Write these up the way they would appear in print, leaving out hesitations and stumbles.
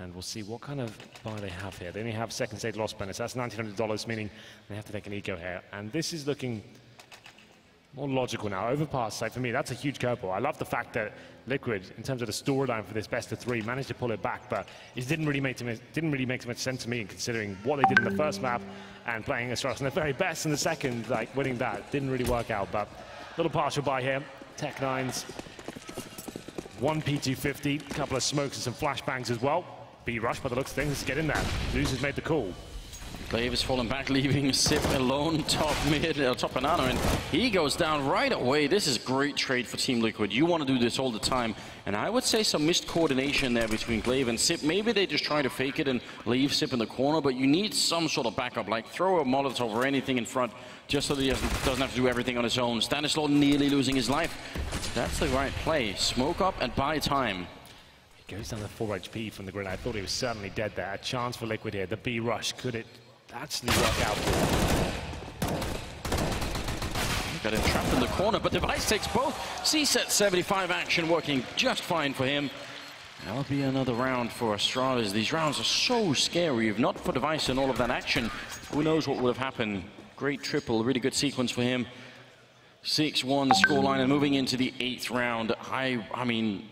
And we'll see what kind of buy they have here. They only have second stage loss bonus. That's $1,900, meaning they have to take an eco here. And this is looking more logical now. Overpass, like for me, that's a huge curveball. I love the fact that Liquid, in terms of the storyline for this best of three, managed to pull it back, but it didn't really make too much sense to me, considering what they did in the first map and playing Astralis on the very best in the second, like winning that didn't really work out. But little partial buy here. Tech9's 1 P250, a couple of smokes and some flashbangs as well. B-rush by the looks of things. Get in there. Lose has made the call. Glaive is falling back, leaving Sip alone, top banana, and he goes down right away. This is great trade for TeamLiquid. You want to do this all the time, and I would say some missed coordination there between Glaive and Sip. Maybe they just try to fake it and leave Sip in the corner, but you need some sort of backup, like throw a Molotov or anything in front, just so that he doesn't have to do everything on his own. Stanislaw nearly losing his life. That's the right play. Smoke up and buy time. He goes down to 4 HP from the grid. I thought he was certainly dead there. A chance for Liquid here. The B-rush, could it actually work out? Got him trapped in the corner, but Device takes both. C-set 75 action working just fine for him. That'll be another round for Astralis. These rounds are so scary. If not for Device and all of that action, who knows what would have happened. Great triple, really good sequence for him. 6-1 the scoreline, and moving into the 8th round. I mean,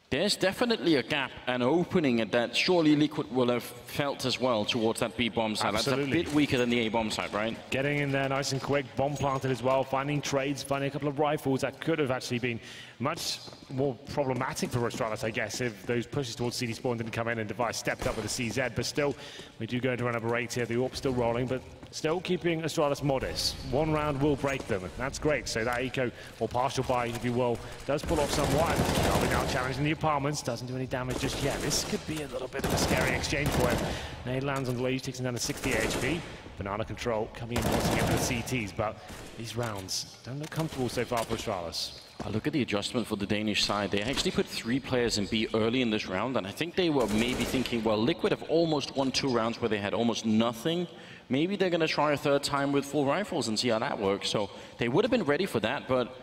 there's definitely a gap, an opening at that surely Liquid will have felt as well towards that B-bomb side. Absolutely. That's a bit weaker than the A-bomb side, right? Getting in there nice and quick, bomb planted as well, finding trades, finding a couple of rifles that could have actually been much more problematic for Astralis, I guess, if those pushes towards CD Spawn didn't come in and Device stepped up with a CZ. But still, we do go into round number 8 here. The AWP still rolling, but still keeping Astralis modest. One round will break them. That's great. So that eco, or partial buy, if you will, does pull off somewhat. Kelvin now challenging the apartments. Doesn't do any damage just yet. This could be a little bit of a scary exchange for him. Nade lands on the ledge, takes him down to 60 HP. Banana control coming in once again for the CTs, but these rounds don't look comfortable so far for Astralis. Look at the adjustment for the Danish side. They actually put 3 players in B early in this round, and I think they were maybe thinking, well, Liquid have almost won 2 rounds where they had almost nothing. Maybe they're going to try a 3rd time with full rifles and see how that works. So they would have been ready for that, but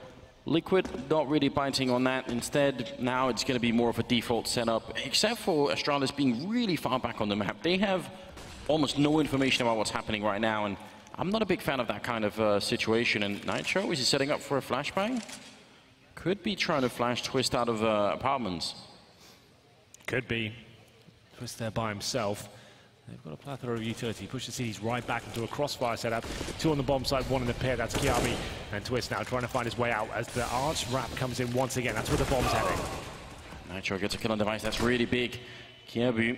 Liquid not really biting on that. Instead, now it's going to be more of a default setup, except for Astralis being really far back on the map. They have almost no information about what's happening right now, and I'm not a big fan of that kind of situation. And Nitro, is he setting up for a flashbang? Could be trying to flash Twist out of apartments. Could be. Twist there by himself. They've got a plethora of utility. Push the CDs right back into a crossfire setup. 2 on the bomb side, 1 in the pit. That's Kiabi. And Twist now trying to find his way out as the Arch wrap comes in once again. That's where the bomb's heading. Nitro gets a kill on Device. That's really big. Kiabi,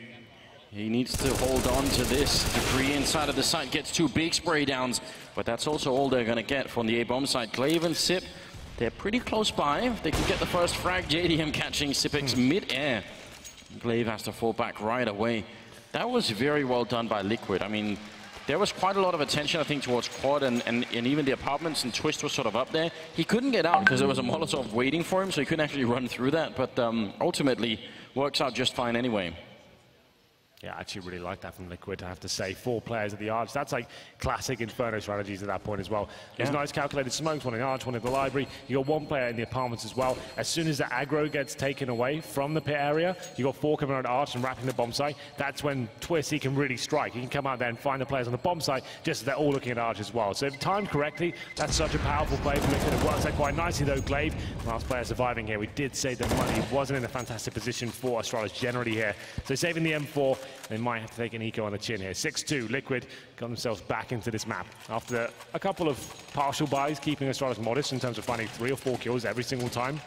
he needs to hold on to this. Debris inside of the site gets 2 big spray downs. But that's also all they're going to get from the A-bomb side. Glaive and Sip, they're pretty close by. They can get the first frag. JDM catching Sipix mid-air. Glaive has to fall back right away. That was very well done by Liquid. I mean, there was quite a lot of attention, I think, towards Quad and even the apartments, and Twist was sort of up there. He couldn't get out because there was a Molotov waiting for him, so he couldn't actually run through that, but ultimately works out just fine anyway. Yeah, I actually really like that from Liquid, I have to say. 4 players at the Arch. That's like classic Inferno strategies at that point as well. There's nice calculated smokes, 1 in the Arch, 1 in the library. You got 1 player in the apartments as well. As soon as the aggro gets taken away from the pit area, you got 4 coming around Arch and wrapping the bomb site. That's when Twist, he can really strike. He can come out there and find the players on the bomb site, just as they're all looking at Arch as well. So if timed correctly, that's such a powerful play from Liquid. It works out quite nicely though, Glaive. Last player surviving here. We did say the money wasn't in a fantastic position for Astralis generally here. So saving the M4, they might have to take an eco on the chin here. 6-2, Liquid got themselves back into this map after a couple of partial buys, keeping Astralis modest in terms of finding 3 or 4 kills every single time.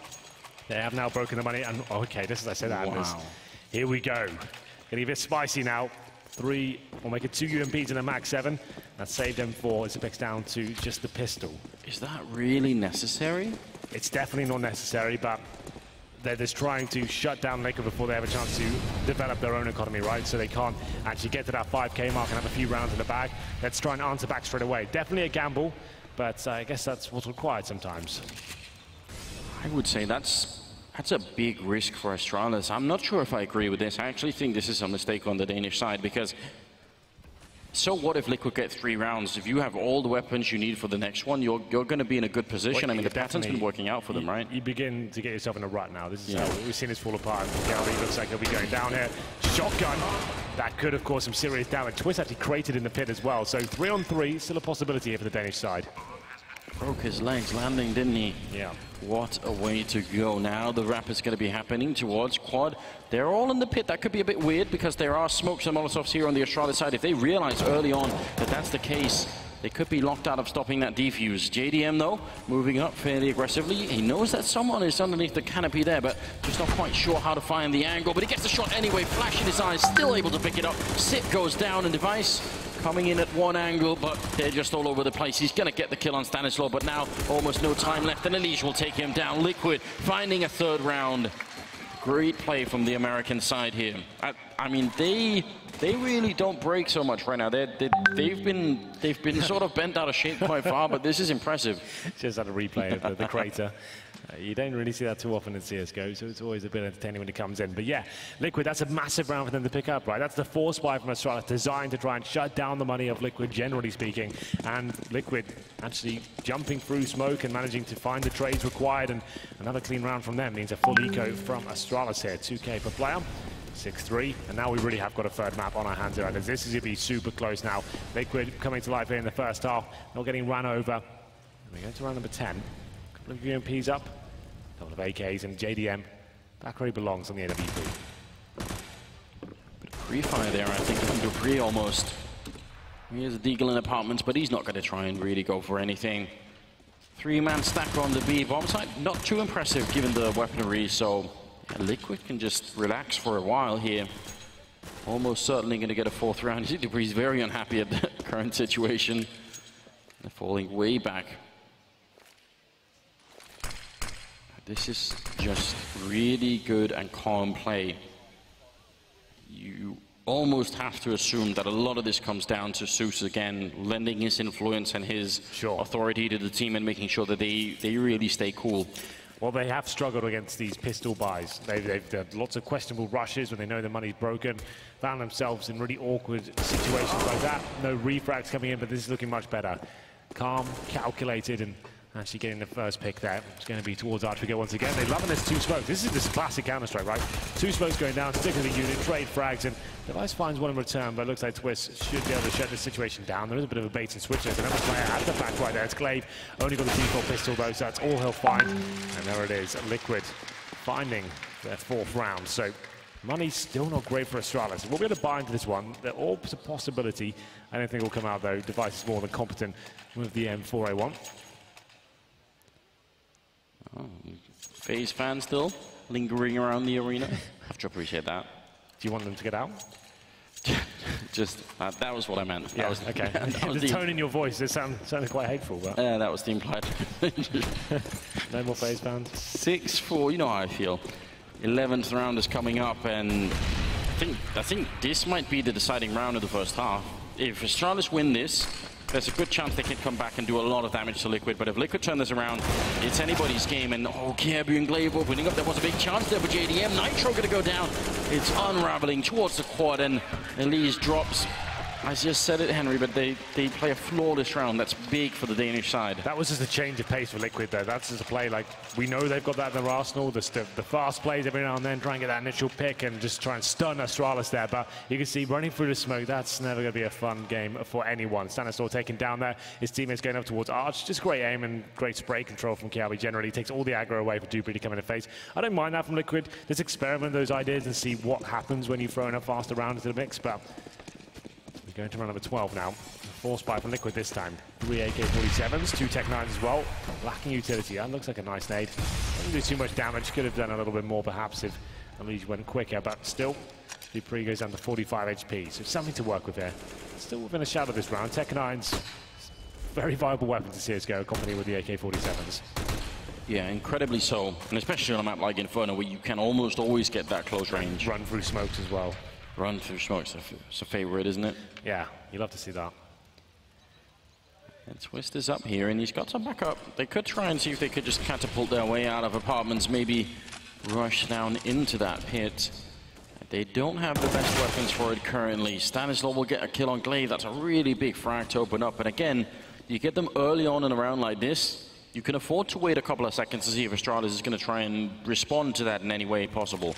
They have now broken the money, and okay, just as I said, wow. Here we go. Getting a bit spicy now. 3, we'll make it 2 UMPs in a Max 7. That saved M4 as it picks down to just the pistol. Is that really necessary? It's definitely not necessary, but they're just trying to shut down Liquid before they have a chance to develop their own economy, right? So they can't actually get to that 5K mark and have a few rounds in the bag. Let's try and answer back straight away. Definitely a gamble, but I guess that's what's required sometimes. I would say that's a big risk for Astralis. I'm not sure if I agree with this. I actually think this is a mistake on the Danish side because so what if Liquid get 3 rounds? If you have all the weapons you need for the next one, you're going to be in a good position. Well, I mean, the pattern's been working out for them, right? You begin to get yourself in a rut now. This is how we've seen this fall apart. Kelly looks like he'll be going down here. Shotgun. That could have caused some serious damage. Twist actually created in the pit as well. So 3 on 3, still a possibility here for the Danish side. Broke his legs landing, didn't he? Yeah. What a way to go. Now the wrap is going to be happening towards Quad. They're all in the pit. That could be a bit weird because there are smokes and molotovs here on the Astralis side. If they realize early on that that's the case, they could be locked out of stopping that defuse. JDM, though, moving up fairly aggressively. He knows that someone is underneath the canopy there, but just not quite sure how to find the angle. But he gets the shot anyway, flash in his eyes, still able to pick it up. Sit goes down, and Device coming in at one angle, but they're just all over the place. He's going to get the kill on Stanislaw, but now almost no time left, and Elise will take him down. Liquid finding a 3rd round. Great play from the American side here. I mean, they really don't break so much right now. They've been sort of bent out of shape quite far, but this is impressive. Just had a replay of the crater. You don't really see that too often in CSGO, so it's always a bit entertaining when it comes in. But yeah, Liquid, that's a massive round for them to pick up, right? That's the force buy from Astralis, designed to try and shut down the money of Liquid, generally speaking. And Liquid actually jumping through smoke and managing to find the trades required. And another clean round from them means a full eco from Astralis here. 2K per player. 6-3, and now we really have got a 3rd map on our hands here. This is going to be super close now. Liquid coming to life here in the first half, not getting run over. And we go to round number 10. A couple of UMPs up, a couple of AKs, and JDM back where he belongs on the AWP. Bit of pre-fire there, I think, under pre almost. Here's a Deagle in apartments, but he's not going to try and really go for anything. 3-man stack on the B bomb site, not too impressive given the weaponry, so Liquid can just relax for a while here. Almost certainly going to get a 4th round. He's very unhappy at the current situation. They're falling way back. This is just really good and calm play. You almost have to assume that a lot of this comes down to Zeus again, lending his influence and his authority to the team and making sure that they really stay cool. Well, they have struggled against these pistol buys. They've done lots of questionable rushes when they know the money's broken, found themselves in really awkward situations like that. No refrags coming in, but this is looking much better. Calm, calculated, and actually getting the first pick there. It's going to be towards Archfigo once again. They're loving this 2 smokes. This is this classic Counter-Strike, right? 2 smokes going down, stick to the unit, trade frags, and Device finds one in return, but it looks like Twist should be able to shut this situation down. There is a bit of a bait and switch. There's another player at the back right there. It's Glaive. Only got the default pistol, though, so that's all he'll find. And there it is, Liquid finding their 4th round. So money's still not great for Astralis. We'll be able to buy into this one. They're all a possibility. I don't think it will come out, though. Device is more than competent with the M4A1. Oh, FaZe fan still lingering around the arena. I have to appreciate that. Do you want them to get out? Just, that was what I meant. Yeah, that was, okay. The tone in your voice, it sounded quite hateful. But that was the implied. No more FaZe fans? 6-4, you know how I feel. 11th round is coming up, and I think this might be the deciding round of the first half. If Astralis win this, there's a good chance they can come back and do a lot of damage to Liquid, but if Liquid turn this around, it's anybody's game, and Kjaerbye and Glaive opening up. There was a big chance there for JDM. Nitro going to go down. It's unraveling towards the quad, and Elise drops. I just said it, Henry, but they play a flawless round. That's big for the Danish side. That was just a change of pace for Liquid, though. That's just a play, like, we know they've got that in their arsenal. The fast plays every now and then, try and get that initial pick and just try and stun Astralis there. But you can see running through the smoke, that's never going to be a fun game for anyone. Stanislaw taken down there. His teammates going up towards Arch. Just great aim and great spray control from Kjaerbye. Generally takes all the aggro away for Dupree to come in and face. I don't mind that from Liquid. Just experiment those ideas and see what happens when you throw in a faster round into the mix. But going to round number 12 now. Force buy from Liquid this time. 3 AK-47s, 2 Tech-9s as well. Lacking utility. That looks like a nice nade. Doesn't do too much damage. Could have done a little bit more perhaps if Elise went quicker, but still, Dupree goes down to 45 HP. So something to work with here. Still within a shout of this round. Tech-9s, very viable weapon to CSGO, accompanied with the AK-47s. Yeah, incredibly so. And especially on a map like Inferno, where you can almost always get that close range. Run through smokes as well. Run through smokes, it's a favorite, isn't it? Yeah, you love to see that. And Twist is up here, and he's got some backup. They could try and see if they could just catapult their way out of apartments, maybe rush down into that pit. They don't have the best weapons for it currently. Stanislaw will get a kill on Glaive. That's a really big frag to open up. And again, you get them early on in a round like this, you can afford to wait a couple of seconds to see if Astralis is going to try and respond to that in any way possible.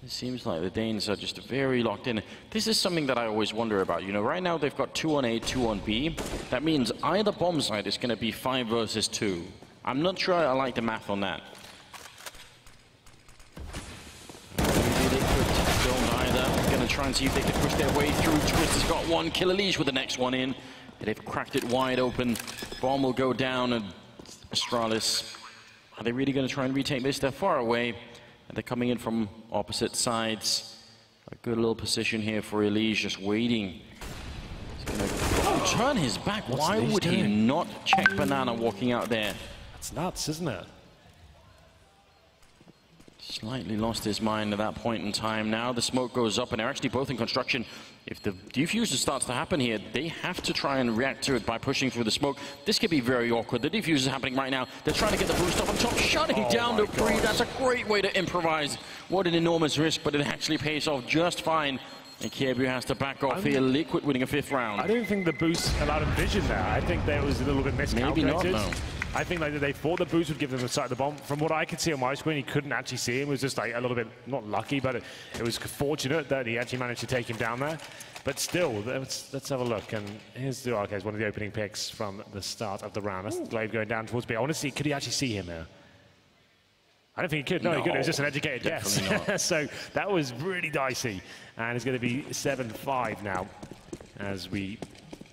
It seems like the Danes are just very locked in. This is something that I always wonder about. You know, right now they've got 2 on A, 2 on B. That means either bomb site is going to be 5 versus 2. I'm not sure I like the math on that. Don't either. Going to try and see if they can push their way through. Twist has got one. Killer Leash with the next one in. They've cracked it wide open. Bomb will go down, and Astralis, are they really going to try and retake this? They're far away, and they're coming in from opposite sides. A good little position here for Elise, just waiting. He's going to turn his back. Why would he not check Banana walking out there? That's nuts, isn't it? Slightly lost his mind at that point in time. Now the smoke goes up, and they're actually both in construction. If the defuser starts to happen here, they have to try and react to it by pushing through the smoke. This could be very awkward. The defuser is happening right now. They're trying to get the boost up on top, shutting down the free. That's a great way to improvise. What an enormous risk, but it actually pays off just fine. And Kiebu has to back off here. Liquid winning a 5th round. I don't think the boost allowed him vision there. I think there was a little bit miscalculated. Maybe not, no. I think like they thought the boost would give them the sight of the bomb. From what I could see on my screen, he couldn't actually see him. It was just like a little bit, not lucky, but it was fortunate that he actually managed to take him down there. But still, let's have a look. And here's the Arcade, one of the opening picks from the start of the round. That's Glaive going down towards B. I want to see, could he actually see him there? I don't think he could. No, he couldn't. It was just an educated guess. So that was really dicey. And it's going to be 7-5 now, as we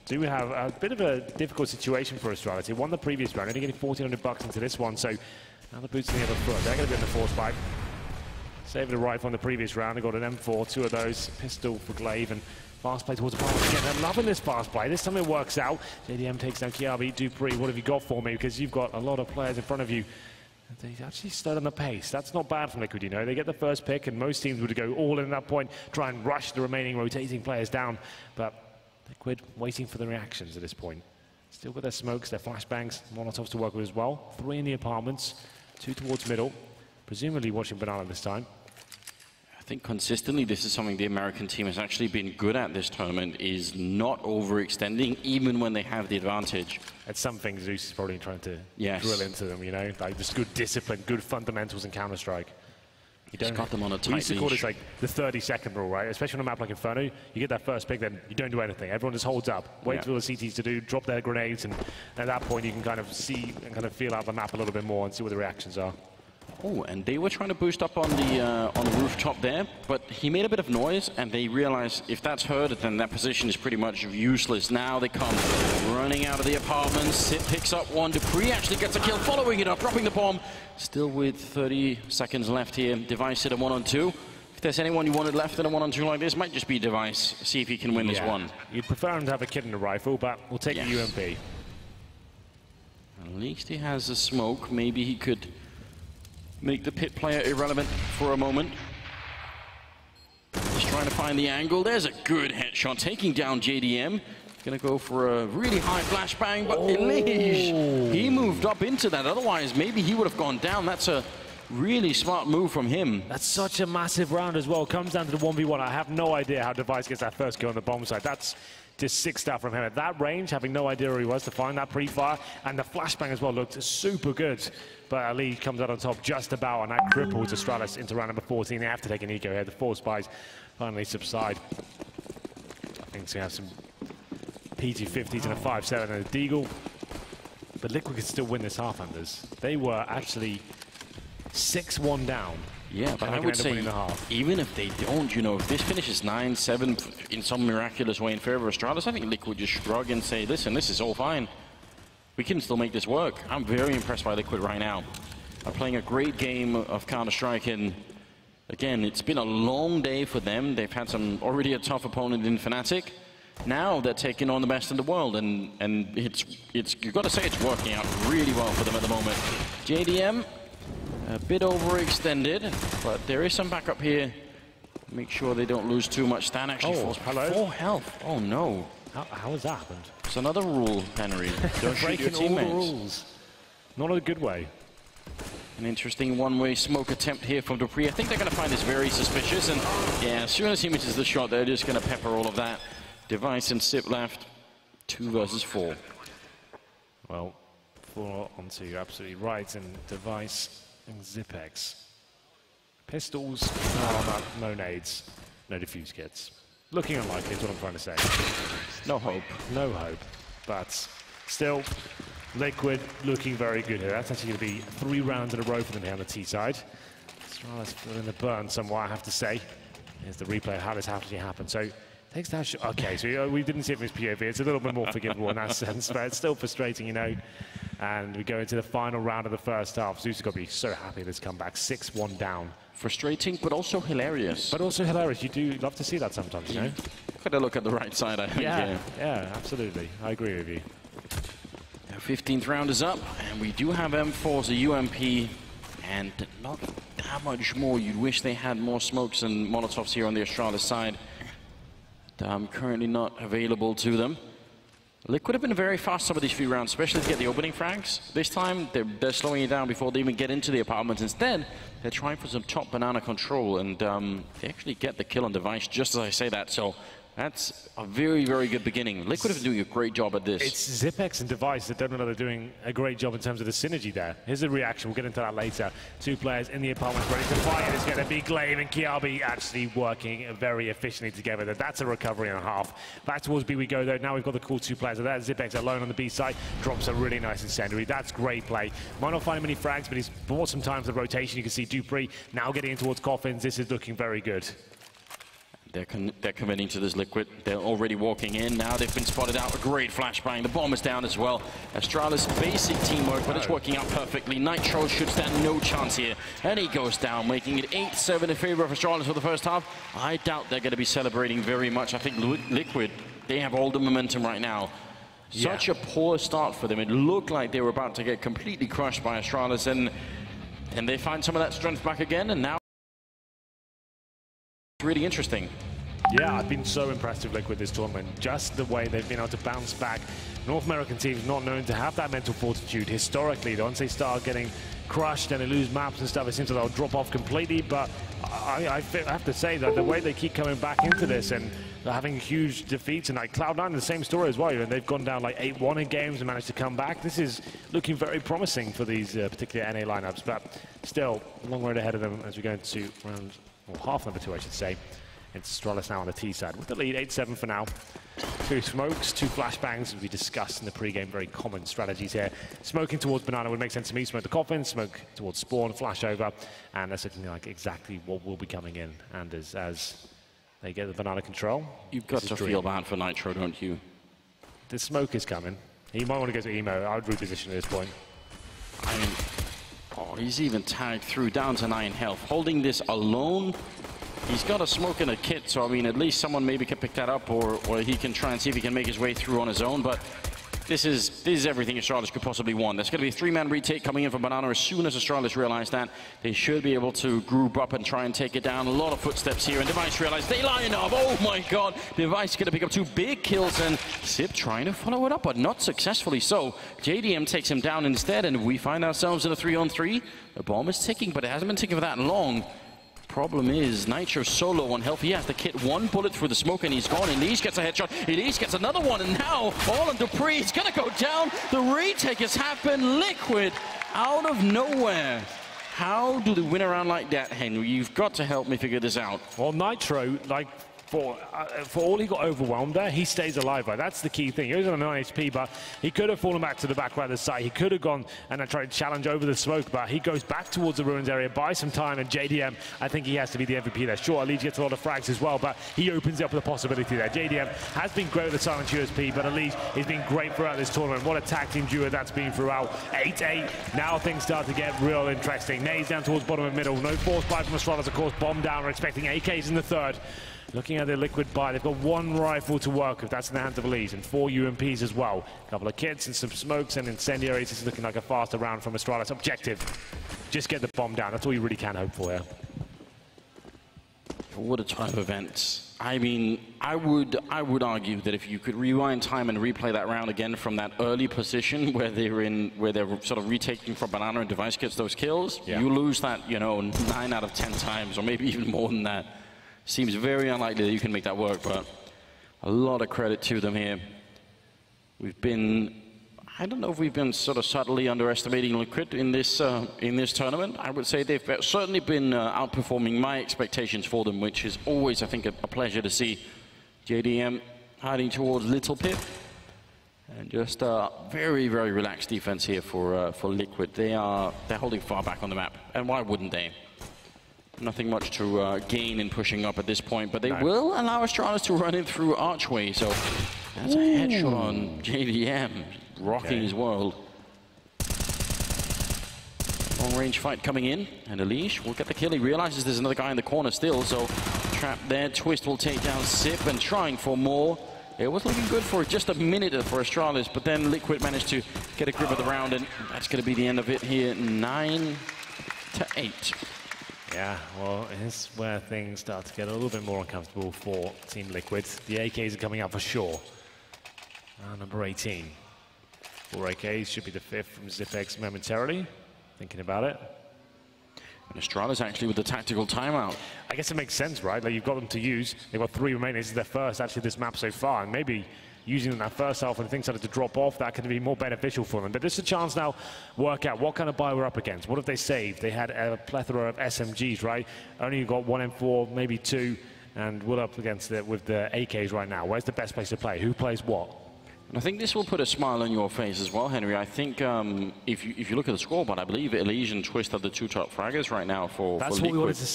do have a bit of a difficult situation for Astralis. He won the previous round, only getting $1,400 into this one. So now the boots in the other foot. They're going to be in the force fight. Saving the rifle on the previous round. They got an M4, 2 of those. Pistol for Glaive and fast play towards the ball. Again, they're loving this fast play. This time it works out. JDM takes down Kiabi. Dupree, what have you got for me? Because you've got a lot of players in front of you. They actually slowed on the pace. That's not bad from Liquid, you know. They get the first pick, and most teams would go all in at that point, try and rush the remaining rotating players down. But Liquid waiting for the reactions at this point. Still got their smokes, their flashbangs, Molotovs to work with as well. 3 in the apartments, 2 towards middle. Presumably watching Banana this time. I think consistently this is something the American team has actually been good at this tournament, is not overextending even when they have the advantage. It's something Zeus is probably trying to drill into them, you know, like just good discipline, good fundamentals in Counter-Strike. You don't got them on a tight leash. We used to call this like the 30-second rule, right? Especially on a map like Inferno, you get that first pick, then you don't do anything. Everyone just holds up, wait for the CTs to do, drop their grenades, and at that point you can kind of see and kind of feel out the map a little bit more and see what the reactions are. Oh, and they were trying to boost up on the rooftop there, but he made a bit of noise, and they realized if that's heard, then that position is pretty much useless. Now they come running out of the apartments. Sid picks up one. Dupree actually gets a kill, following it up, dropping the bomb. Still with 30 seconds left here. Device hit a 1-on-2. If there's anyone you wanted left in a 1-on-2 like this, might just be Device. See if he can win this one. You'd prefer him to have a kid in a rifle, but we'll take the UMP. At least he has a smoke. Maybe he could make the pit player irrelevant for a moment. Just trying to find the angle. There's a good headshot, taking down JDM. Gonna go for a really high flashbang, but Elige, he moved up into that. Otherwise, maybe he would have gone down. That's a really smart move from him. That's such a massive round as well. Comes down to the 1v1. I have no idea how Device gets that first kill on the bomb side. That's just sick stuff from him. At that range, having no idea where he was to find that pre-fire, and the flashbang as well looked super good. But Ali comes out on top just about, and that cripples Astralis into round number 14. They have to take an eco here. The 4 spies finally subside. I think it's going to have some PG-50s and a 5-7 and a Deagle. But Liquid could still win this half-handers. They were actually 6-1 down. Yeah, but I would say even if they don't, you know, if this finishes 9-7 in some miraculous way in favor of Astralis, I think Liquid just shrug and say, listen, this is all fine. We can still make this work. I'm very impressed by Liquid right now. They're playing a great game of Counter-Strike, and again, it's been a long day for them. They've had already a tough opponent in Fnatic. Now they're taking on the best in the world, and you've got to say it's working out really well for them at the moment. JDM, a bit overextended, but there is some backup here. Make sure they don't lose too much. Stan actually falls 4 health. Oh no. How has that happened? It's another rule, Henry. Don't shoot your teammates. All the rules. Not a good way. An interesting one-way smoke attempt here from Dupree. I think they're going to find this very suspicious, and yeah, as soon as he misses the shot, they're just going to pepper all of that. Device and Sip left, 2 versus 4. Well, 4 onto absolutely right, and Device and Zipex. Pistols, no nades, no defuse kits. Looking unlikely is what I'm trying to say. No hope. No hope, but still, Liquid looking very good here. That's actually going to be 3 rounds in a row for them here on the T side. Astralis in the burn somewhat, I have to say. Here's the replay of how this actually happened. So, takes that shot. Okay, so we didn't see it from his POV. It's a little bit more forgivable in that sense, but it's still frustrating, you know. And we go into the final round of the first half. Zeus has got to be so happy with this comeback. 6-1 down. Frustrating, but also hilarious. But also hilarious. You do love to see that sometimes, you know? Got to look at the right side, I think. Yeah, absolutely. I agree with you. The 15th round is up, and we do have M4s, a UMP, and not that much more. You'd wish they had more smokes and Molotovs here on the Astralis side. Currently not available to them. Liquid have been very fast some of these few rounds, especially to get the opening frags. This time, they're slowing it down before they even get into the apartments. Instead, they're trying for some top banana control, and they actually get the kill on Device just as I say that. So that's a very, very good beginning. Liquid have been doing a great job at this. It's Zipex and Device that don't know they're doing a great job in terms of the synergy there. Here's the reaction. We'll get into that later. 2 players in the apartment ready to fight. It's going to be Glaive and Kiabi actually working very efficiently together. That's a recovery and a half. Back towards B we go, though. Now we've got the cool 2 players. So that's Zipex alone on the B side. Drops a really nice incendiary. That's great play. Might not find many frags, but he's bought some time for the rotation. You can see Dupree now getting in towards Coffins. This is looking very good. They're committing to this Liquid. They're already walking in. Now they've been spotted out. A great flashbang. The bomb is down as well. Astralis basic teamwork, but it's working out perfectly. Nitro should stand no chance here. And he goes down, making it 8-7 in favor of Astralis for the first half. I doubt they're going to be celebrating very much. I think Liquid, they have all the momentum right now. Such a poor start for them. It looked like they were about to get completely crushed by Astralis, and they find some of that strength back again, and now it's really interesting. Yeah, I've been so impressed with Liquid this tournament. Just the way they've been able to bounce back. North American teams not known to have that mental fortitude historically. Once they start getting crushed and they lose maps and stuff, it seems like they'll drop off completely. But I have to say that the way they keep coming back into this, and they're having huge defeats, and like Cloud9, the same story as well. And they've gone down like 8-1 in games and managed to come back. This is looking very promising for these particular NA lineups. But still, a long road ahead of them as we go into round, or half number 2, I should say. It's Astralis now on the T side with the lead, 8-7 for now. 2 smokes, 2 flashbangs, as we discussed in the pre-game, very common strategies here. Smoking towards Banana would make sense to me. Smoke the coffin, smoke towards Spawn, flash over, and that's looking like exactly what will be coming in. And as they get the Banana control, you've got to feel bad for Nitro, don't you? The smoke is coming. He might want to go to emo. I would reposition at this point. I mean, oh, he's even tagged through, down to 9 health. Holding this alone. He's got a smoke and a kit, so I mean, at least someone maybe can pick that up, or he can try and see if he can make his way through on his own. But this is everything Astralis could possibly want. There's going to be a 3-man retake coming in from Banana. As soon as Astralis realize that, they should be able to group up and try and take it down. A lot of footsteps here, and Device realize they line up. Oh my God! Device going to pick up 2 big kills, and Sip trying to follow it up, but not successfully. So JDM takes him down instead, and we find ourselves in a 3-on-3. The bomb is ticking, but it hasn't been ticking for that long. Problem is, Nitro solo on health. He has to kit 1 bullet through the smoke, and he's gone. Elise gets a headshot. Elise gets another one, and now all on Dupree. He's going to go down. The retake has happened. Liquid out of nowhere. How do they win around like that, Henry? You've got to help me figure this out. Well, Nitro, like, for all he got overwhelmed there, he stays alive. Right? That's the key thing. He was on a 9 HP, but he could have fallen back to the back right of the site. He could have gone and tried to challenge over the smoke, but he goes back towards the ruins area, buys some time, and JDM, I think he has to be the MVP there. Sure, Elite gets a lot of frags as well, but he opens up the possibility there. JDM has been great with the silent USP, but Elite has been great throughout this tournament. What a tag team duo that's been throughout. 8-8. Now things start to get real interesting. Nays down towards bottom and middle. No force buy from Astralis, of course. Bomb down. We're expecting AKs in the 3rd. Looking at their Liquid buy, they've got 1 rifle to work with. That's in the hands of Elise, and 4 UMPs as well. A couple of kits and some smokes and incendiaries. This is looking like a faster round from Astralis. Objective, just get the bomb down. That's all you really can hope for here. what a type of event. I mean, I would argue that if you could rewind time and replay that round again from that early position where they're sort of retaking from Banana and Device gets those kills, you lose that, you know, 9 out of 10 times, or maybe even more than that. Seems very unlikely that you can make that work, but a lot of credit to them here. We've been, I don't know if we've been sort of subtly underestimating Liquid in this tournament. I would say they've certainly been outperforming my expectations for them, which is always, I think, a pleasure to see. JDM hiding towards Little Pip, and just very, very relaxed defense here for Liquid. They're holding far back on the map, and why wouldn't they? Nothing much to gain in pushing up at this point, but they will allow Astralis to run in through Archway. So that's a headshot on JDM, rocking his world. Long-range fight coming in, and Elish will get the kill. He realizes there's another guy in the corner still, so trapped there. Twist will take down Sip, and trying for more. It was looking good for just a minute for Astralis, but then Liquid managed to get a grip of the round, and that's going to be the end of it here, 9-8. Yeah, well, it's where things start to get a little bit more uncomfortable for Team Liquid. The AKs are coming out for sure. Number 18. 4 AKs should be the 5th from Zipex momentarily. Thinking about it. And Astralis actually with the tactical timeout. I guess it makes sense, right? Like, you've got them to use. They've got 3 remaining. This is their first, actually, this map so far. And maybe using in that first half when things started to drop off, that could be more beneficial for them. But this is a chance now work out what kind of buy we're up against. What have they saved? They had a plethora of SMGs, right? Only got 1 M4, maybe 2, and we're up against it with the AKs right now. Where's the best place to play? Who plays what? And I think this will put a smile on your face as well, Henry. I think if you look at the scoreboard, I believe Elise and Twist are the 2 top fraggers right now for Liquid.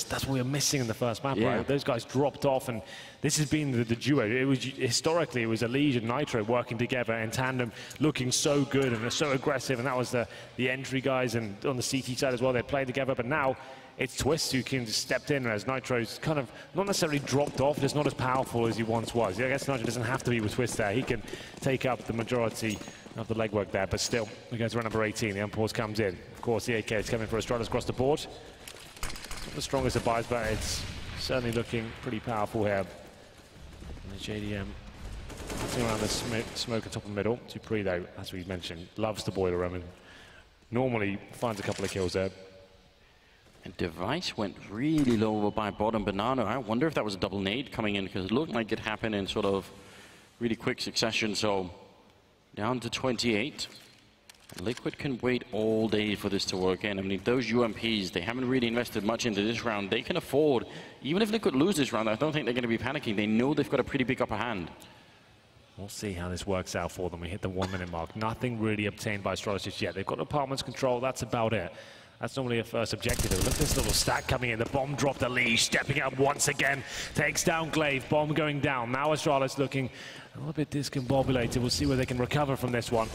That's what we were missing in the first map, right? Those guys dropped off, and this has been the duo. It was historically, it was Elise and Nitro working together in tandem, looking so good and so aggressive, and that was the entry guys, and on the CT side as well, they played together. But now it's Twist who can just stepped in, as Nitro's kind of not necessarily dropped off, just not as powerful as he once was. I guess Nitro doesn't have to be with Twist there. He can take up the majority of the legwork there, but still, we go to round number 18. The unpause comes in. Of course, the AK is coming for Astralis across the board. Not the strongest of buys, but it's certainly looking pretty powerful here. And the JDM sitting around the smoke at top of the middle. Dupree, though, as we mentioned, loves the boiler room and normally finds a couple of kills there. And Device went really low over by bottom Banana. I wonder if that was a double nade coming in, because it looked like it happened in sort of really quick succession. So down to 28. Liquid can wait all day for this to work in. I mean, those UMPs, they haven't really invested much into this round. They can afford, even if Liquid lose this round, I don't think they're going to be panicking. They know they've got a pretty big upper hand. We'll see how this works out for them. We hit the 1 minute mark. Nothing really obtained by Astralis just yet. They've got apartments control. That's about it. That's normally a first objective. Look at this little stack coming in. The bomb dropped the lead, stepping up once again. Takes down Glaive. Bomb going down. Now Astralis looking a little bit discombobulated. We'll see where they can recover from this one.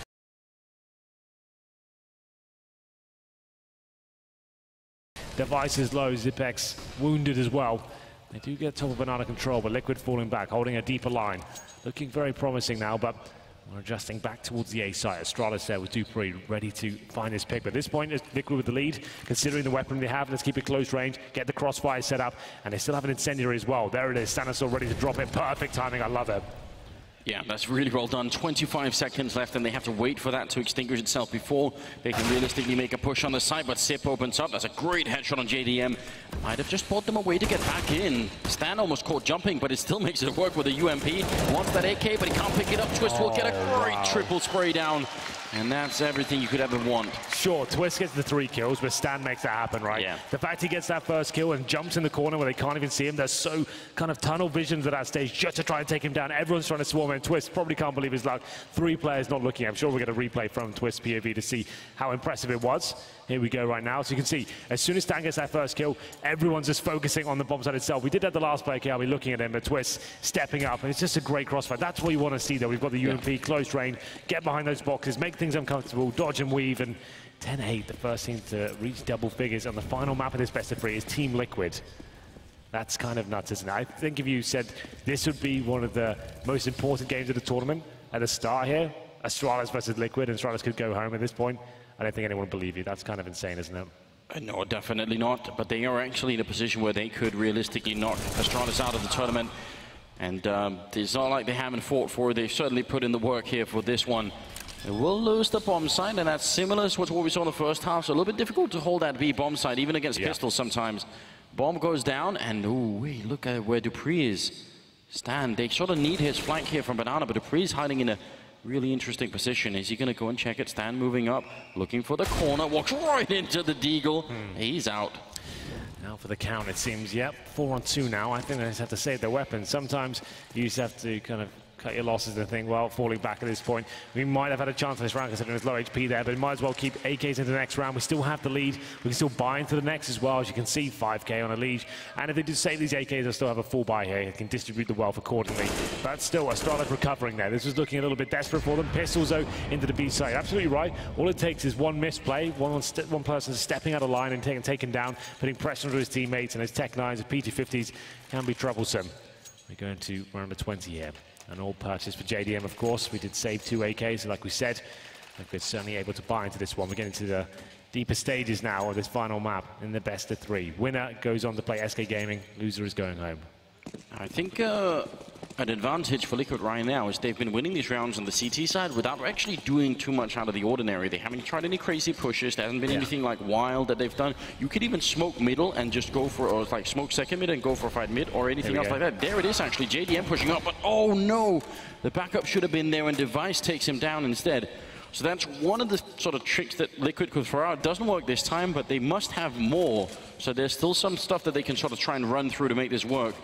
Device is low. Zipex wounded as well. They do get top of Banana control, but Liquid falling back, holding a deeper line. Looking very promising now, but we're adjusting back towards the A side. Astralis there with Dupree, ready to find his pick. But at this point, it's Liquid with the lead, considering the weapon they have. Let's keep it close range, get the crossfire set up, and they still have an incendiary as well. There it is, Stanislaw ready to drop it. Perfect timing, I love it. Yeah, that's really well done. 25 seconds left, and they have to wait for that to extinguish itself before they can realistically make a push on the side. But Sip opens up. That's a great headshot on JDM. Might have just bought them a way to get back in. Stan almost caught jumping, but it still makes it work with a UMP. Wants that AK, but he can't pick it up. Twist will get a great triple spray down. And that's everything you could ever want. Sure, Twist gets the 3 kills, but Stan makes that happen, right? Yeah. The fact he gets that first kill and jumps in the corner where they can't even see him, they're so kind of tunnel visions at that stage just to try and take him down. Everyone's trying to swarm in. Twist probably can't believe his luck. 3 players not looking. I'm sure we're going to replay from Twist POV to see how impressive it was. Here we go right now. So you can see, as soon as Stan gets that first kill, everyone's just focusing on the bomb site itself. We did have the last play, I'll be looking at him, but Twist stepping up, and it's just a great crossfire. That's what you want to see, though. We've got the UMP, close range, get behind those boxes, make things uncomfortable, dodge and weave, and 10-8, the first team to reach double figures on the final map of this best of 3 is Team Liquid. That's kind of nuts, isn't it? I think if you said this would be one of the most important games of the tournament at the start here, Astralis versus Liquid, and Astralis could go home at this point, I don't think anyone would believe you. That's kind of insane, isn't it? No, definitely not. But they are actually in a position where they could realistically knock Astralis out of the tournament. And it's not like they haven't fought for it. They've certainly put in the work here for this one. They will lose the bomb site, and that's similar to what we saw in the first half. So a little bit difficult to hold that B bomb site, even against pistols sometimes. Bomb goes down, and ooh, wait, look at where Dupree is. Stan, they sort of need his flank here from Banana, but Dupree's hiding in a really interesting position. Is he going to go and check it? Stan moving up, looking for the corner, walks right into the deagle. He's out. Now for the count, it seems. Yep, 4-on-2 now. I think they just have to save their weapons. Sometimes you just have to kind of cut your losses and think, well, falling back at this point, we might have had a chance in this round considering it's low HP there, but we might as well keep AKs into the next round. We still have the lead. We can still buy into the next as well. As you can see, 5k on a lead. And if they do save these AKs, they'll still have a full buy here. They can distribute the wealth accordingly. But still, Astralis recovering there. This was looking a little bit desperate for them. Pistols, though, into the B side. Absolutely right. All it takes is one misplay, one person stepping out of line and taken down, putting pressure onto his teammates, and his Tech 9s and PT50s can be troublesome. We're going to round of 20 here. An all purchase for JDM, of course. We did save 2 AKs, so like we said, we're certainly able to buy into this one. We're getting to the deeper stages now of this final map in the best of 3. Winner goes on to play SK Gaming. Loser is going home. I think an advantage for Liquid right now is they've been winning these rounds on the CT side without actually doing too much out of the ordinary. They haven't tried any crazy pushes. There hasn't been anything like wild that they've done. You could even smoke middle and just go for, or like smoke second mid and go for a fight mid or anything else like that. There it is actually, JDM pushing up, but oh no! The backup should have been there and Device takes him down instead. So that's one of the sort of tricks that Liquid could throw out. It doesn't work this time, but they must have more. So there's still some stuff that they can sort of try and run through to make this work.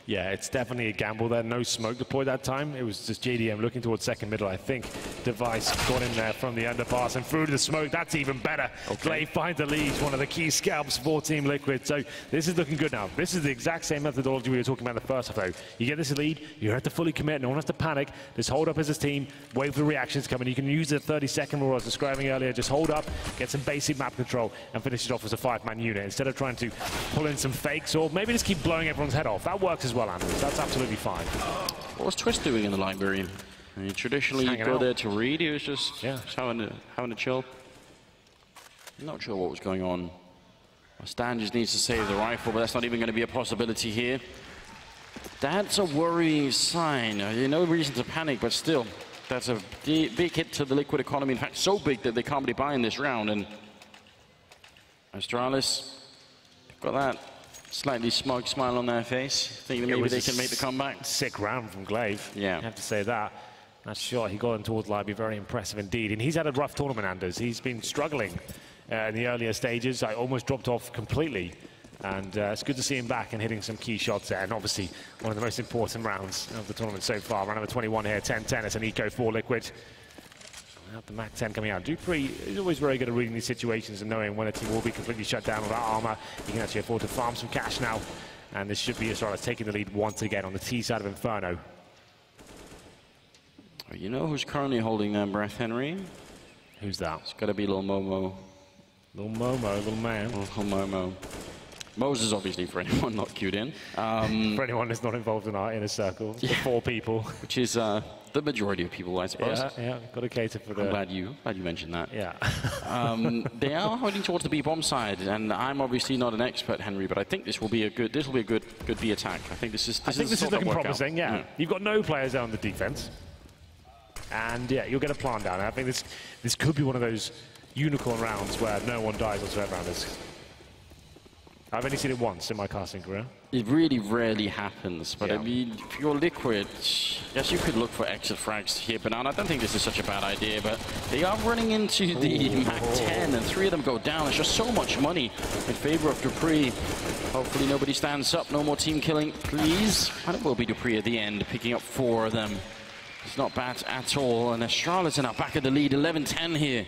Yeah, it's definitely a gamble there. No smoke deployed that time. It was just JDM looking towards second middle. I think Device got in there from the underpass and through to the smoke. That's even better. Okay. Glaive finds the lead, one of the key scalps for Team Liquid. So this is looking good now. This is the exact same methodology we were talking about in the first half, though. You get this lead, you have to fully commit. No one has to panic. Just hold up as a team, wait for the reactions to come in. You can use the 30-second rule I was describing earlier. Just hold up, get some basic map control, and finish it off as a 5-man unit instead of trying to pull in some fakes or maybe just keep blowing everyone's head off. That works as well, Andrew. That's absolutely fine. What was Twist doing in the library? I mean, traditionally, you go there to read. He was just having a chill. I'm not sure what was going on. Stan just needs to save the rifle, but that's not even going to be a possibility here. That's a worrying sign. No reason to panic, but still, that's a big hit to the Liquid economy. In fact, so big that they can't be buying this round. And Astralis got that slightly smug smile on their face, thinking that maybe they can make the comeback. Sick round from Glaive. Yeah. You have to say that. That shot he got in towards Library, very impressive indeed. And he's had a rough tournament, Anders. He's been struggling in the earlier stages. I almost dropped off completely. And it's good to see him back and hitting some key shots there. And obviously, one of the most important rounds of the tournament so far. Round number 21 here, 10-10. It's an eco for Liquid. The Mac 10 coming out. Dupree is always very good at reading these situations and knowing when a team will be completely shut down without armor. You can actually afford to farm some cash now. And this should be Astralis taking the lead once again on the T side of Inferno. You know who's currently holding their breath, Henry? Who's that? It's got to be Little Momo. Little Momo, little man. Little Momo. Moses, obviously, for anyone not queued in. For anyone that's not involved in our inner circle, the 4 people. Which is the majority of people, I suppose. Yeah, got to cater for the... I'm glad you mentioned that. Yeah. They are heading towards the B-bomb side, and I'm obviously not an expert, Henry, but I think this will be a good B attack. I think this is looking promising. Yeah. You've got no players there on the defense, and yeah, you'll get a plan down. I think this could be one of those unicorn rounds where no one dies whatsoever around this. I've only seen it once in my casting career. It really rarely happens, but I mean, if you're Liquid, yes, you could look for exit frags here, Banana. I don't think this is such a bad idea, but they are running into the Mac 10, and 3 of them go down. It's just so much money in favor of Dupree. Hopefully nobody stands up, no more team killing, please. And it will be Dupree at the end, picking up 4 of them. It's not bad at all, and Astralis are now back at the lead, 11-10 here.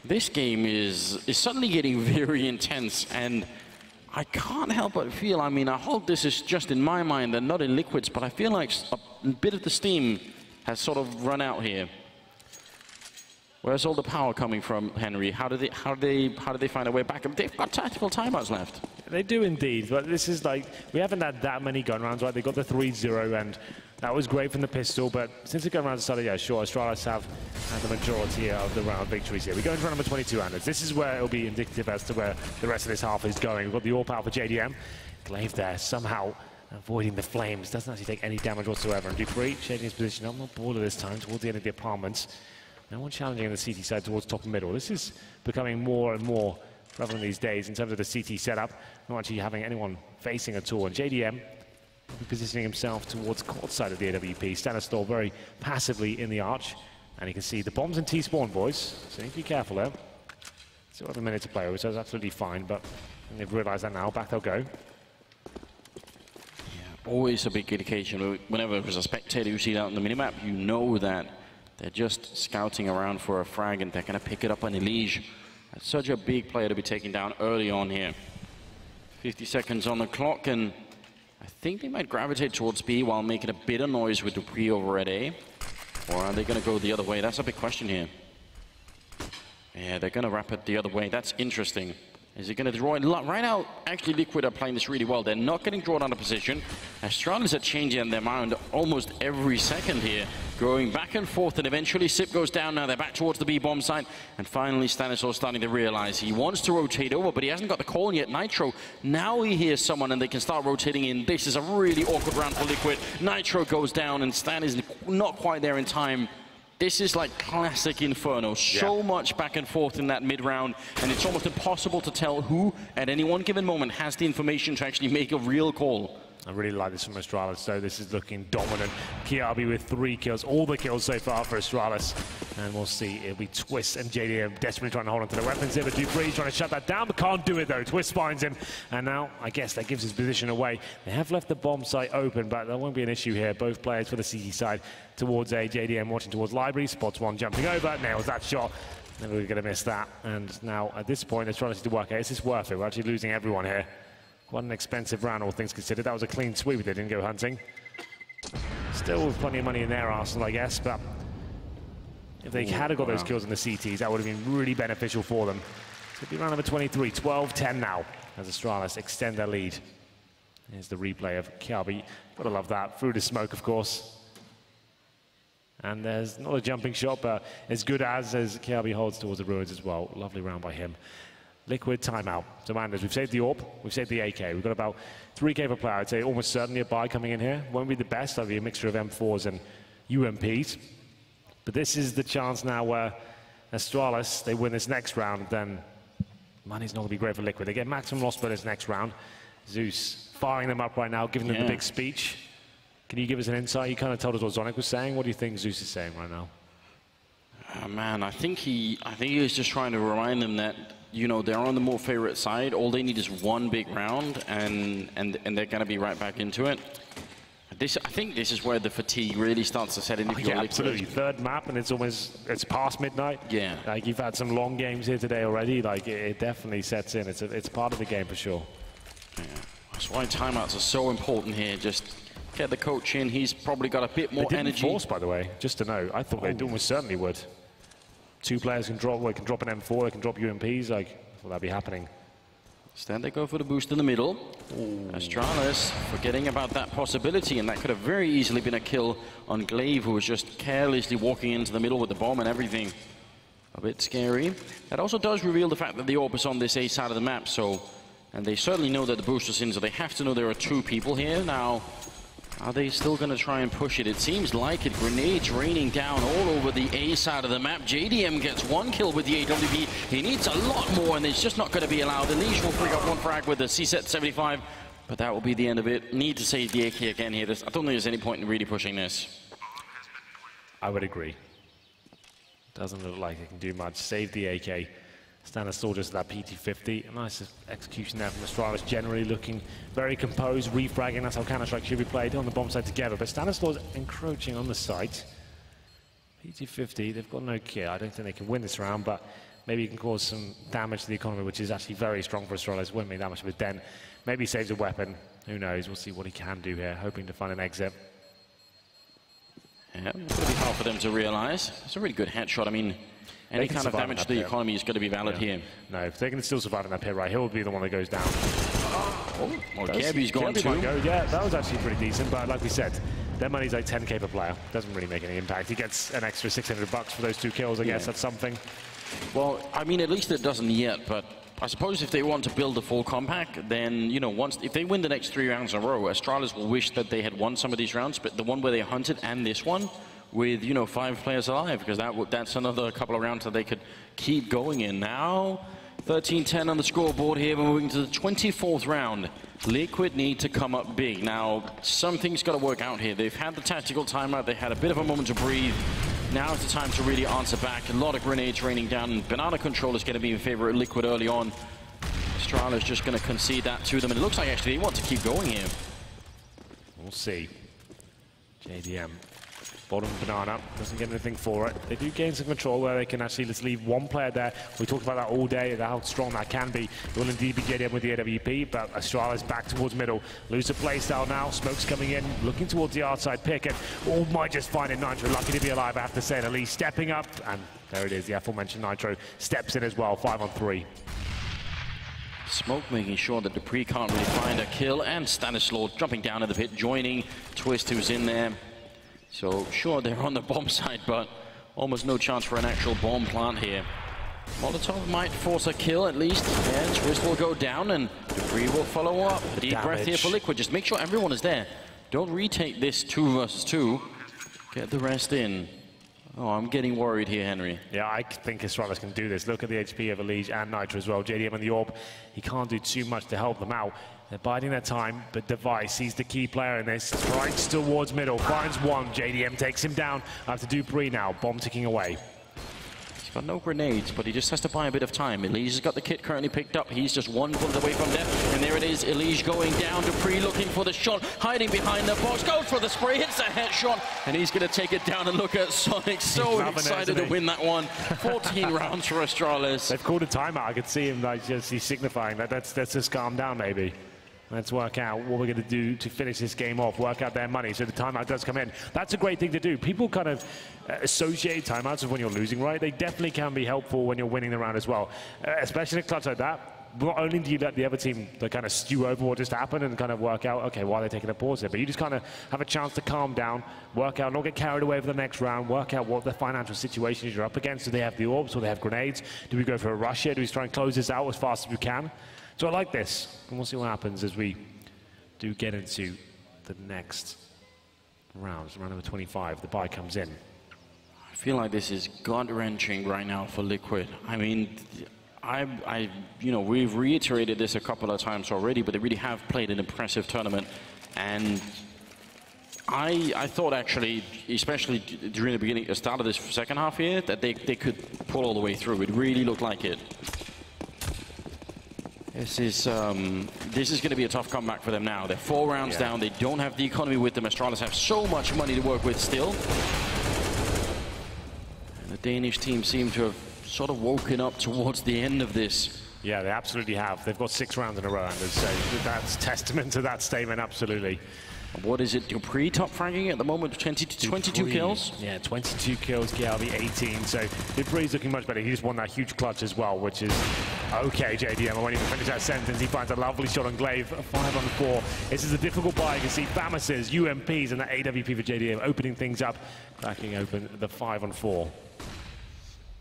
This game is suddenly getting very intense, and I can't help but feel, I mean, I hope this is just in my mind and not in Liquid's, but I feel like a bit of the steam has sort of run out here. Where's all the power coming from, Henry? How do they find a way back? They've got tactical timeouts left. They do indeed, but this is like, we haven't had that many gun rounds, right? They got the 3-0, and that was great from the pistol, but since the gun rounds started, yeah, sure, Astralis have had the majority of the round victories here. We go into round number 22, Anders. This is where it'll be indicative as to where the rest of this half is going. We've got the all-power for JDM. Glaive there, somehow avoiding the flames, doesn't actually take any damage whatsoever. And Dupree changing his position on the border this time towards the end of the apartments. No one challenging on the CT side towards top and middle. This is becoming more and more prevalent these days in terms of the CT setup, not actually having anyone facing at all. And JDM will be positioning himself towards court side of the AWP. Stanislaw very passively in the arch. And you can see the bombs in T-spawn, boys. So you need to be careful there. Still have a minute to play with, so it's absolutely fine. But they've realized that now. Back they'll go. Always a big indication. Whenever there's a spectator you see that on the minimap, you know that they're just scouting around for a frag and they're going to pick it up on Elige. That's such a big player to be taken down early on here. 50 seconds on the clock, and I think they might gravitate towards B while making a bit of noise with Dupree over at A. Or are they going to go the other way? That's a big question here. Yeah, they're going to wrap it the other way. That's interesting. Is he going to draw it right out? Actually, Liquid are playing this really well. They're not getting drawn out of position. Astralis are changing their mind almost every second here, going back and forth, and eventually Sip goes down. Now they're back towards the B-bomb site, and finally Stanislaw starting to realize he wants to rotate over, but he hasn't got the call yet. Nitro, now he hears someone and they can start rotating in. This is a really awkward round for Liquid. Nitro goes down, and Stan is not quite there in time. This is like classic Inferno. So much back and forth in that mid-round, and it's almost impossible to tell who, at any one given moment, has the information to actually make a real call. I really like this from Astralis, so this is looking dominant. Kiabi with 3 kills, all the kills so far for Astralis. And we'll see, it'll be Twist and JDM desperately trying to hold on to the weapons here, but Dupree trying to shut that down, but can't do it though. Twist finds him, and now I guess that gives his position away. They have left the bomb site open, but there won't be an issue here. Both players for the CT side towards A. JDM watching towards Library, spots one jumping over, nails that shot. Never going to miss that, and now at this point they're trying to work out, is this worth it? We're actually losing everyone here. Quite an expensive round, all things considered. That was a clean sweep if they didn't go hunting. Still with plenty of money in their arsenal, I guess, but if they had got those kills in the CTs, that would have been really beneficial for them. So it'll be round number 23, 12-10 now, as Astralis extend their lead. Here's the replay of Kiabi. Gotta love that. Through the smoke, of course. And there's not a jumping shot, but as good as Kiabi holds towards the ruins as well. Lovely round by him. Liquid timeout. So Manders, we've saved the AWP, we've saved the AK. We've got about 3K per player. I'd say almost certainly a buy coming in here. Won't be the best, that'll be a mixture of M4s and UMPs. But this is the chance now where Astralis, they win this next round, then money's not going to be great for Liquid. They get maximum loss for this next round. Zeus firing them up right now, giving them the big speech. Can you give us an insight? You kind of told us what Zonic was saying. What do you think Zeus is saying right now? Man, I think he was just trying to remind them that, you know, they're on the more favorite side. All they need is one big round, and they're going to be right back into it. I think this is where the fatigue really starts to set in. Absolutely. Third map, and it's past midnight. Yeah. Like, you've had some long games here today already. Like, it definitely sets in. It's part of the game for sure. Yeah. That's why timeouts are so important here. Just get the coach in. He's probably got a bit more energy. Force, by the way, just to know. I thought they almost certainly would. 2 players can drop. Well, they can drop an M4. They can drop UMPs. Like, will that be happening? Instead, they go for the boost in the middle. Astralis forgetting about that possibility, and that could have very easily been a kill on Glaive, who was just carelessly walking into the middle with the bomb and everything. A bit scary. That also does reveal the fact that the AWP is on this A side of the map, so, and they certainly know that the boost is in, so they have to know there are 2 people here. Now, are they still going to try and push it? It seems like it. Grenades raining down all over the A side of the map. JDM gets 1 kill with the AWP. He needs a lot more, and it's just not going to be allowed. Elige will bring up 1 frag with the CSET 75, but that will be the end of it. Need to save the AK again here. I don't think there's any point in really pushing this. I would agree. Doesn't look like it can do much. Save the AK. Stanislaw just that PT50. A nice execution there from Astralis, generally looking very composed, refragging. That's how Counter-Strike should be played on the bomb side together. But Stanislaw's encroaching on the site. PT50, they've got no kit. I don't think they can win this round, but maybe you can cause some damage to the economy, which is actually very strong for Astralis. Wouldn't make that much of a dent. Maybe he saves a weapon. Who knows? We'll see what he can do here, hoping to find an exit. Yeah, it's going to be hard for them to realize. It's a really good headshot. I mean, Any kind of damage to the economy is going to be valid here. No, if they can still survive in that pit right, he'll be the one that goes down. Well, Kirby's gone too. Yeah, that was actually pretty decent, but like we said, their money's like 10k per player. Doesn't really make any impact. He gets an extra 600 bucks for those 2 kills, I guess. That's something. Well, I mean, at least it doesn't yet, but I suppose if they want to build a full comeback, then, you know, if they win the next 3 rounds in a row, Astralis will wish that they had won some of these rounds, but the one where they hunted and this one with, you know, 5 players alive, because that's another couple of rounds that they could keep going in. Now, 13-10 on the scoreboard here. We're moving to the 24th round. Liquid need to come up big. Now, something's got to work out here. They've had the tactical timeout. They had a bit of a moment to breathe. Now is the time to really answer back. A lot of grenades raining down. Banana control is going to be in favor of Liquid early on. Astralis just going to concede that to them. And it looks like actually they want to keep going here. We'll see. JDM. Bottom Banana doesn't get anything for it. They do gain some control where they can actually just leave one player there. We talked about that all day, how strong that can be. It will indeed be JDM with the AWP, but Astralis back towards middle. Lose the playstyle now. Smoke's coming in, looking towards the outside pick, and all might just find it. Nitro lucky to be alive, I have to say, at least stepping up, and there it is. The aforementioned Nitro steps in as well, 5-on-3. Smoke making sure that Dupree can't really find a kill, and Stanislaw jumping down in the pit, joining Twist, who's in there. So, sure, they're on the bomb side, but almost no chance for an actual bomb plant here. Molotov might force a kill at least, and Twist will go down, and Dupree will follow up. A deep breath here for Liquid. Just make sure everyone is there. Don't retake this 2 versus 2. Get the rest in. Oh, I'm getting worried here, Henry. Yeah, I think Astralis can do this. Look at the HP of Elige and Nitro as well. JDM and the Orb, he can't do too much to help them out. They're biding their time, but Device, he's the key player in this. Strikes towards middle, finds one. JDM takes him down. After Dupree now, bomb ticking away. He's got no grenades, but he just has to buy a bit of time. Elige has got the kit currently picked up. He's just 1 bullet away from death. And there it is, Elige going down. Dupree looking for the shot, hiding behind the box. Goes for the spray, hits a headshot, and he's going to take it down. And look at Sonic, so excited to win that one. 14 rounds for Astralis. They've called a timeout. I could see him, like, he's signifying that let's just calm down, maybe. Let's work out what we're going to do to finish this game off, work out their money. So the timeout does come in. That's a great thing to do. People kind of associate timeouts with when you're losing, right? They definitely can be helpful when you're winning the round as well. Especially in a clutch like that. Not only do you let the other team kind of stew over what just happened and kind of work out, okay, why are they taking a pause here? But you just kind of have a chance to calm down, work out, not get carried away for the next round, work out what the financial situation is you're up against. Do they have the orbs or they have grenades? Do we go for a rush here? Do we try and close this out as fast as we can? So I like this, and we'll see what happens as we do get into the next round. Round number 25, the buy comes in. I feel like this is gut-wrenching right now for Liquid. I mean, you know, we've reiterated this a couple of times already, but they really have played an impressive tournament. And I thought actually, especially during the start of this second half here, that they could pull all the way through. It really looked like it. This is going to be a tough comeback for them now. They're 4 rounds down. They don't have the economy with them. Astralis have so much money to work with still. And the Danish team seem to have sort of woken up towards the end of this. Yeah, they absolutely have. They've got 6 rounds in a row, Anders, so that's testament to that statement, absolutely. What is it? Dupree top fragging at the moment, 22 kills? Yeah, 22 kills, KLB 18. So Dupree's looking much better. He just won that huge clutch as well, which is okay, JDM. I won't even finish that sentence. He finds a lovely shot on Glaive, 5-on-4. This is a difficult buy. You can see Famas's, UMPs, and that AWP for JDM opening things up, cracking open the 5-on-4.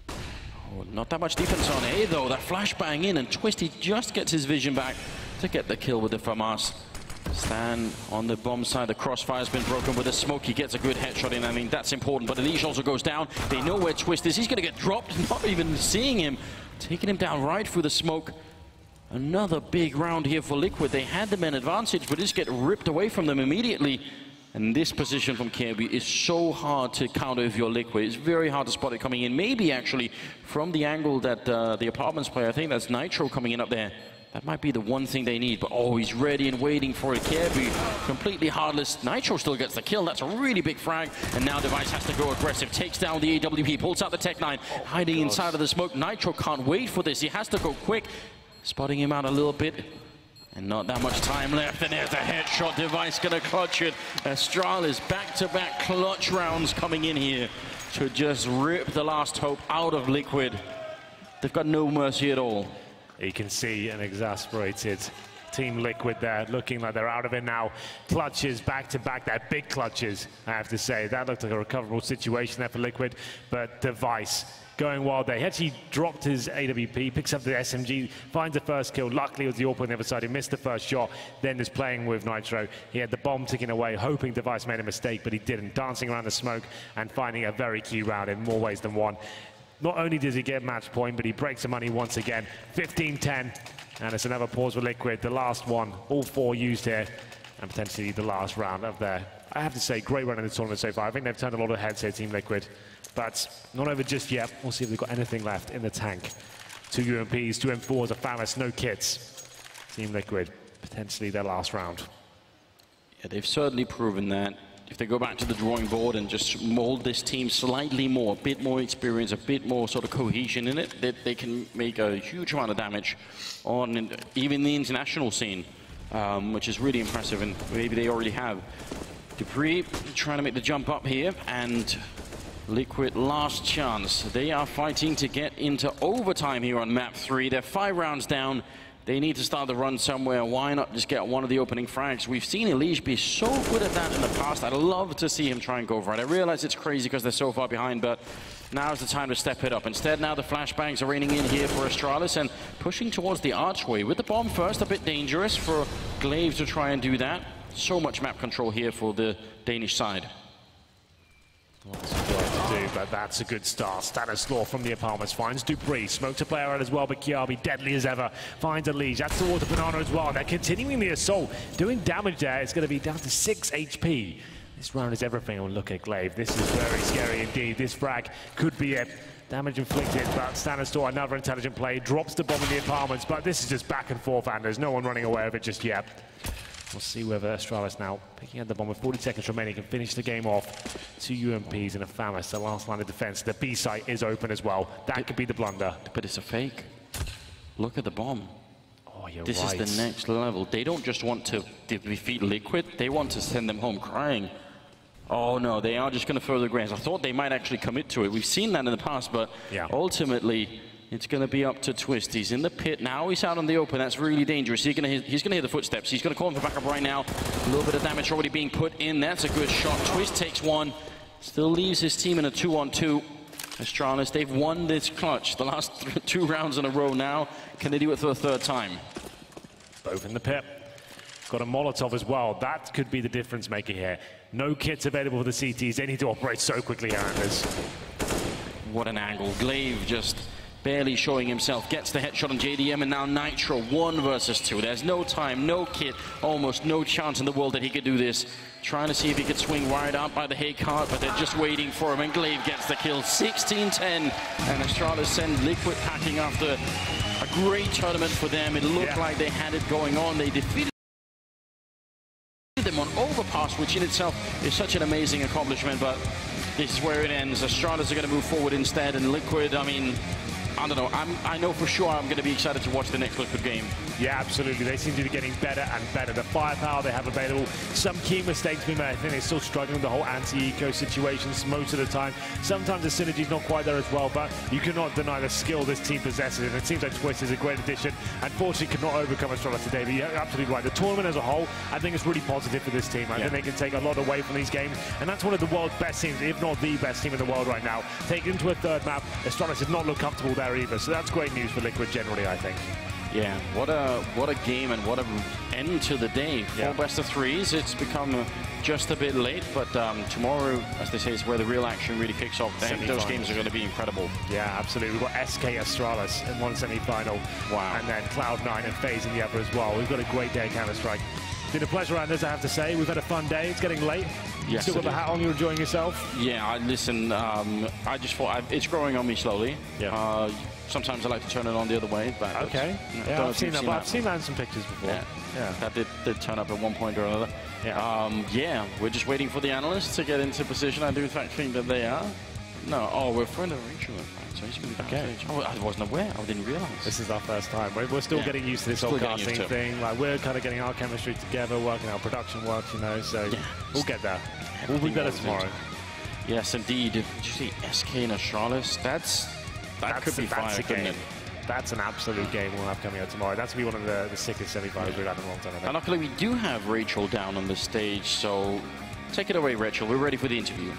Oh, not that much defense on A, though. That flashbang in, and Twisty just gets his vision back to get the kill with the Famas. Stan on the bomb side, the crossfire's been broken with a smoke. He gets a good headshot in. I mean, that's important. But Elige also goes down. They know where Twist is. He's going to get dropped, not even seeing him. Taking him down right through the smoke. Another big round here for Liquid. They had the men advantage, but just get ripped away from them immediately. And this position from Kirby is so hard to counter if you're Liquid. It's very hard to spot it coming in. Maybe actually from the angle that the apartments play. I think that's Nitro coming in up there. That might be the one thing they need, but oh, he's ready and waiting for it. Kirby, completely heartless. Nitro still gets the kill. That's a really big frag. And now Device has to go aggressive. Takes down the AWP, pulls out the Tech 9, hiding inside of the smoke. Nitro can't wait for this. He has to go quick. Spotting him out a little bit. And not that much time left, and there's a headshot device going to clutch it. Astralis back-to-back clutch rounds coming in here to just rip the last hope out of Liquid. They've got no mercy at all. You can see an exasperated TeamLiquid there, looking like they're out of it now. Clutches back-to-back, they're big clutches, I have to say. That looked like a recoverable situation there for Liquid, but Device going wild there. He actually dropped his AWP, picks up the SMG, finds the first kill. Luckily, it was the AWP on the other side. He missed the first shot, then is playing with Nitro. He had the bomb ticking away, hoping Device made a mistake, but he didn't. Dancing around the smoke and finding a very key round in more ways than one. Not only does he get match point, but he breaks the money once again. 15-10, and it's another pause for Liquid. The last one, all four used here, and potentially the last round of their, I have to say, great run in the tournament so far. I think they've turned a lot of heads here, TeamLiquid. But not over just yet. We'll see if they've got anything left in the tank. 2 UMPs, 2 M4s, a Finais, no kits. TeamLiquid, potentially their last round. Yeah, they've certainly proven that. If they go back to the drawing board and just mold this team slightly more, a bit more experience, a bit more sort of cohesion in it, they can make a huge amount of damage on even the international scene, which is really impressive, and maybe they already have. Dupree trying to make the jump up here, and Liquid last chance. They are fighting to get into overtime here on map 3. They're 5 rounds down. They need to start the run somewhere. Why not just get one of the opening frags? We've seen Elige be so good at that in the past. I'd love to see him try and go for it. I realize it's crazy because they're so far behind, but now's the time to step it up. Instead, now the flashbangs are raining in here for Astralis and pushing towards the archway. With the bomb first, a bit dangerous for Glaive to try and do that. So much map control here for the Danish side. Lots of work to do, but that's a good start. Stanislaw from the apartments finds Dupree. Smoke to play out as well, but Kiabi, deadly as ever, finds Elige. That's towards the banana as well. They're continuing the assault, doing damage there. It's going to be down to 6 HP. This round is everything. Oh, look at Glaive. This is very scary indeed. This frag could be it. Damage inflicted, but Stanislaw, another intelligent play, drops the bomb in the apartments, but this is just back and forth, and there's no one running away with it just yet. We'll see whether Astralis now, picking up the bomb with 40 seconds remaining, can finish the game off. 2 UMPs and a Finais, the last line of defense. The B site is open as well. That could be the blunder. But it's a fake. Look at the bomb. Oh, you're this right. is the next level. They don't just want to defeat Liquid, they want to send them home crying. Oh no, they are just going to further grains. I thought they might actually commit to it. We've seen that in the past, but ultimately, it's going to be up to Twist. He's in the pit now. He's out on the open. That's really dangerous. He's going to hear the footsteps. He's going to call him for backup right now. A little bit of damage already being put in. That's a good shot. Twist takes one. Still leaves his team in a 2-on-2. Astralis, they've won this clutch. The last 2 rounds in a row now. Can they do it for the 3rd time? Both in the pit. Got a Molotov as well. That could be the difference maker here. No kits available for the CTs. They need to operate so quickly, Anders. What an angle. Glaive just barely showing himself, gets the headshot on JDM, and now Nitro, 1 versus 2. There's no time, no kit, almost no chance in the world that he could do this. Trying to see if he could swing wide out by the hay cart, but they're just waiting for him, and Glaive gets the kill. 16-10, and Astralis send Liquid packing after a great tournament for them. It looked like they had it going on. They defeated them on overpass, which in itself is such an amazing accomplishment, but this is where it ends. Astralis are going to move forward instead, and Liquid, I mean, I don't know. I know for sure I'm going to be excited to watch the next Liquid game. Yeah, absolutely. They seem to be getting better and better. The firepower they have available, some key mistakes being made. I think they're still struggling with the whole anti-eco situations most of the time. Sometimes the synergy's not quite there as well, but you cannot deny the skill this team possesses. And it seems like Twist is a great addition. Unfortunately, could not overcome Astralis today, but you're absolutely right. The tournament as a whole, I think it's really positive for this team. I think they can take a lot away from these games, and that's one of the world's best teams, if not the best team in the world right now. Taken into a 3rd map, Astralis does not look comfortable there either, so that's great news for Liquid generally, I think. Yeah, what a game and what an end to the day. 4 best-of-3s. It's become just a bit late, but tomorrow, as they say, is where the real action really kicks off. Those games are going to be incredible. Yeah, absolutely. We've got SK Astralis in one semi-final. Wow. And then Cloud9 and FaZe in the other as well. We've got a great day at Counter-Strike. It's been a pleasure, Anders, I have to say. We've had a fun day. It's getting late. Yes, still got the hat on. You're enjoying yourself? Yeah, listen, I just thought it's growing on me slowly. Yeah. Sometimes I like to turn it on the other way. But okay. Yeah, I've seen that. I've seen that in some pictures before. Yeah. That did turn up at one point or another. Yeah. Yeah, we're just waiting for the analysts to get into position. I do in fact think that they are. No, oh, we're friend of Rachel. So he's going to be backstage. Oh, I wasn't aware. I didn't realize. This is our first time. We're still getting used to this whole casting thing. Like, we're kind of getting our chemistry together, working our production work, you know, so we'll get there. We'll be better tomorrow. Yes, indeed. Did you see SK and Astralis? That could be fire, couldn't it? That's an absolute game we'll have coming out tomorrow. That's going to be one of the sickest semi-finals we've had in a long time, I think. And luckily, we do have Rachel down on the stage, so take it away, Rachel. We're ready for the interview.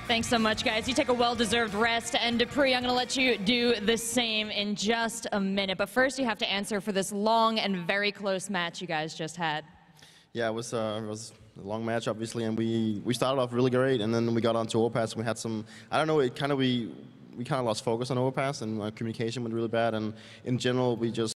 Thanks so much, guys. You take a well-deserved rest. And Dupree, I'm going to let you do the same in just a minute. But first, you have to answer for this long and very close match you guys just had. Yeah, it was a long match, obviously, and we started off really great, and then we got onto overpass. We had some, I don't know, we kind of lost focus on overpass, and our communication went really bad, and in general, we just